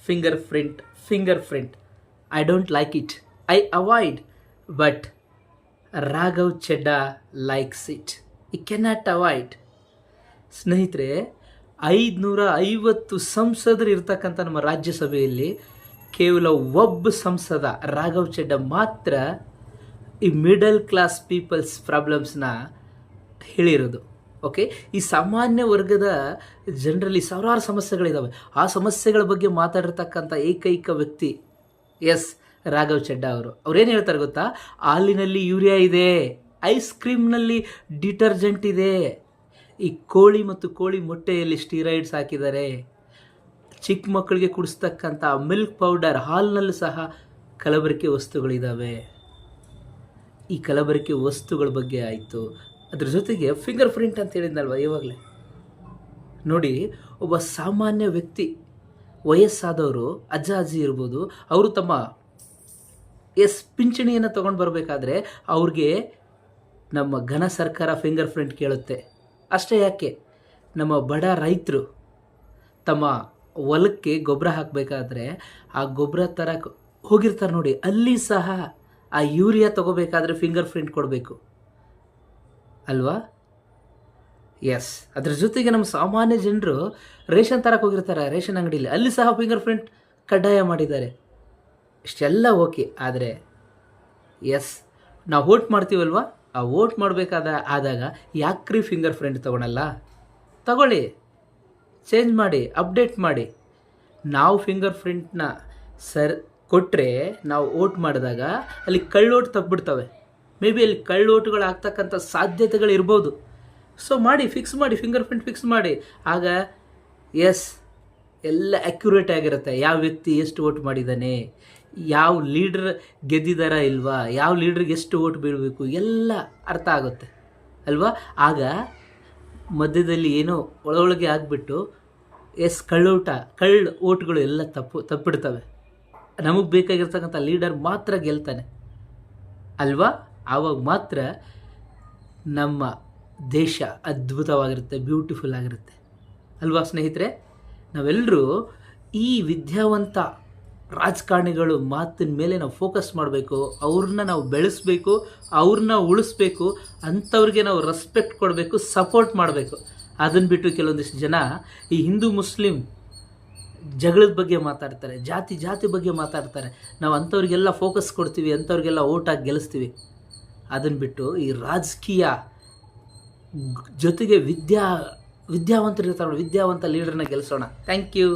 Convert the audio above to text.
fingerprint. I don't like it. I avoid. But Raghav Chedda likes it. He cannot avoid. ಸ್ನೇಹಿತರೆ, 550 ಸಂಸದರು ಇರ್ತಕ್ಕಂಥ ನಮ್ಮ ರಾಜ್ಯಸಭೆಯಲ್ಲಿ ಕೇವಲ ಒಬ್ಬ ಸಂಸದ ರಾಘವ್ ಚೆಡ್ಡ ಮಾತ್ರ ಈ ಮಿಡಲ್ ಕ್ಲಾಸ್ ಪೀಪಲ್ಸ್ ಪ್ರಾಬ್ಲಮ್ಸ್ನ ಹೇಳಿರೋದು. ಓಕೆ, ಈ ಸಾಮಾನ್ಯ ವರ್ಗದ ಜನರಲ್ಲಿ ಸಾವಿರಾರು ಸಮಸ್ಯೆಗಳಿದ್ದಾವೆ. ಆ ಸಮಸ್ಯೆಗಳ ಬಗ್ಗೆ ಮಾತಾಡಿರ್ತಕ್ಕಂಥ ಏಕೈಕ ವ್ಯಕ್ತಿ ರಾಘವ್ ಚೆಡ್ಡ ಅವರು. ಅವ್ರೇನು ಹೇಳ್ತಾರೆ ಗೊತ್ತಾ? ಹಾಲಿನಲ್ಲಿ ಯೂರಿಯಾ ಇದೆ, ಐಸ್ ಕ್ರೀಮ್ನಲ್ಲಿ ಡಿಟರ್ಜೆಂಟ್ ಇದೆ, ಈ ಕೋಳಿ ಮತ್ತು ಕೋಳಿ ಮೊಟ್ಟೆಯಲ್ಲಿ ಸ್ಟೀರಾಯ್ಡ್ಸ್ ಹಾಕಿದ್ದಾರೆ, ಚಿಕ್ಕ ಮಕ್ಕಳಿಗೆ ಕುಡಿಸ್ತಕ್ಕಂಥ ಮಿಲ್ಕ್ ಪೌಡರ್ ಹಾಲಿನಲ್ಲೂ ಸಹ ಕಲಬೆರಕೆ ವಸ್ತುಗಳಿದ್ದಾವೆ. ಈ ಕಲಬೆರಕೆ ವಸ್ತುಗಳ ಬಗ್ಗೆ ಆಯಿತು. ಅದ್ರ ಜೊತೆಗೆ ಫಿಂಗರ್ ಪ್ರಿಂಟ್ ಅಂತ ಹೇಳಿದ್ನಲ್ವ ಇವಾಗಲೇ. ನೋಡಿ, ಒಬ್ಬ ಸಾಮಾನ್ಯ ವ್ಯಕ್ತಿ, ವಯಸ್ಸಾದವರು, ಅಜ್ಜ ಅಜ್ಜಿ ಇರ್ಬೋದು, ಅವರು ತಮ್ಮ ಪಿಂಚಣಿಯನ್ನು ತೊಗೊಂಡು ಬರಬೇಕಾದ್ರೆ ಅವ್ರಿಗೆ ನಮ್ಮ ಘನ ಸರ್ಕಾರ ಫಿಂಗರ್ ಪ್ರಿಂಟ್ ಕೇಳುತ್ತೆ. ಅಷ್ಟೇ ಯಾಕೆ, ನಮ್ಮ ಬಡ ರೈತರು ತಮ್ಮ ಹೊಲಕ್ಕೆ ಗೊಬ್ಬರ ಹಾಕಬೇಕಾದ್ರೆ ಆ ಗೊಬ್ಬರ ತರಕ್ಕೆ ಹೋಗಿರ್ತಾರೆ ನೋಡಿ, ಅಲ್ಲಿ ಸಹ ಆ ಯೂರಿಯಾ ತೊಗೋಬೇಕಾದ್ರೆ ಫಿಂಗರ್ ಪ್ರಿಂಟ್ ಕೊಡಬೇಕು ಅಲ್ವಾ? ಅದ್ರ ಜೊತೆಗೆ ನಮ್ಮ ಸಾಮಾನ್ಯ ಜನರು ರೇಷನ್ ತರಕ್ಕೆ ಹೋಗಿರ್ತಾರೆ ರೇಷನ್ ಅಂಗಡಿಯಲ್ಲಿ, ಅಲ್ಲಿ ಸಹ ಫಿಂಗರ್ ಪ್ರಿಂಟ್ ಕಡ್ಡಾಯ ಮಾಡಿದ್ದಾರೆ. ಇಷ್ಟೆಲ್ಲ ಓಕೆ, ಆದರೆ ನಾವು ವೋಟ್ ಮಾಡ್ತೀವಲ್ವ, ಆ ವೋಟ್ ಆದಾಗ ಯಾಕ್ರಿ ಫಿಂಗರ್ ಪ್ರಿಂಟ್ ತೊಗೊಳಲ್ಲ? ತಗೊಳ್ಳಿ, ಚೇಂಜ್ ಮಾಡಿ, ಅಪ್ಡೇಟ್ ಮಾಡಿ. ನಾವು ಫಿಂಗರ್ ಪ್ರಿಂಟ್ನ ಕೊಟ್ಟರೆ ನಾವು ವೋಟ್ ಮಾಡಿದಾಗ ಅಲ್ಲಿ ಕಳ್ಳೋಟು ತಪ್ಪಿಬಿಡ್ತವೆ. ಮೇ ಬಿ ಅಲ್ಲಿ ಕಳ್ಳೋಟುಗಳು ಆಗ್ತಕ್ಕಂಥ ಸಾಧ್ಯತೆಗಳು ಇರ್ಬೋದು. ಸೊ ಫಿಕ್ಸ್ ಮಾಡಿ, ಫಿಂಗರ್ ಪ್ರಿಂಟ್ ಫಿಕ್ಸ್ ಮಾಡಿ. ಆಗ ಎಲ್ಲ ಅಕ್ಯುರೇಟ್ ಆಗಿರುತ್ತೆ. ಯಾವ ವ್ಯಕ್ತಿ ಎಷ್ಟು ವೋಟ್ ಮಾಡಿದ್ದಾನೆ, ಯಾವ ಲೀಡ್ರ್ ಗೆದ್ದಿದ್ದಾರಾ ಇಲ್ವಾ, ಯಾವ ಲೀಡ್ರಿಗೆ ಎಷ್ಟು ವೋಟ್ ಬೀಳಬೇಕು, ಎಲ್ಲ ಅರ್ಥ ಆಗುತ್ತೆ ಅಲ್ವಾ? ಆಗ ಮಧ್ಯದಲ್ಲಿ ಏನೋ ಒಳಗೆ ಆಗಿಬಿಟ್ಟು ಕಳ್ಳ ಓಟ್ಗಳು ಎಲ್ಲ ತಪ್ಪಿಡ್ತವೆ. ನಮಗೆ ಬೇಕಾಗಿರ್ತಕ್ಕಂಥ ಲೀಡರ್ ಮಾತ್ರ ಗೆಲ್ತಾನೆ ಅಲ್ವಾ? ಆವಾಗ ಮಾತ್ರ ನಮ್ಮ ದೇಶ ಅದ್ಭುತವಾಗಿರುತ್ತೆ, ಬ್ಯೂಟಿಫುಲ್ ಆಗಿರುತ್ತೆ ಅಲ್ವಾ ಸ್ನೇಹಿತರೆ? ನಾವೆಲ್ಲರೂ ಈ ವಿದ್ಯಾವಂತ ರಾಜಕಾರಣಿಗಳು ಮಾತಿನ ಮೇಲೆ ನಾವು ಫೋಕಸ್ ಮಾಡಬೇಕು. ಅವ್ರನ್ನ ನಾವು ಬೆಳೆಸಬೇಕು, ಅವ್ರನ್ನ ಉಳಿಸ್ಬೇಕು, ಅಂಥವ್ರಿಗೆ ನಾವು ರೆಸ್ಪೆಕ್ಟ್ ಕೊಡಬೇಕು, ಸಪೋರ್ಟ್ ಮಾಡಬೇಕು. ಅದನ್ನು ಬಿಟ್ಟು ಕೆಲವೊಂದಿಷ್ಟು ಜನ ಈ ಹಿಂದೂ ಮುಸ್ಲಿಂ ಜಗಳದ ಬಗ್ಗೆ ಮಾತಾಡ್ತಾರೆ, ಜಾತಿ ಬಗ್ಗೆ ಮಾತಾಡ್ತಾರೆ. ನಾವು ಅಂಥವ್ರಿಗೆಲ್ಲ ಫೋಕಸ್ ಕೊಡ್ತೀವಿ, ಅಂಥವ್ರಿಗೆಲ್ಲ ಓಟಾಗಿ ಗೆಲ್ಲಿಸ್ತೀವಿ. ಅದನ್ನು ಬಿಟ್ಟು ಈ ರಾಜಕೀಯ ಜೊತೆಗೆ ವಿದ್ಯಾವಂತರಿರ್ತಾರೆ, ವಿದ್ಯಾವಂತ ಲೀಡರ್ನ ಗೆಲ್ಲಿಸೋಣ. Thank you.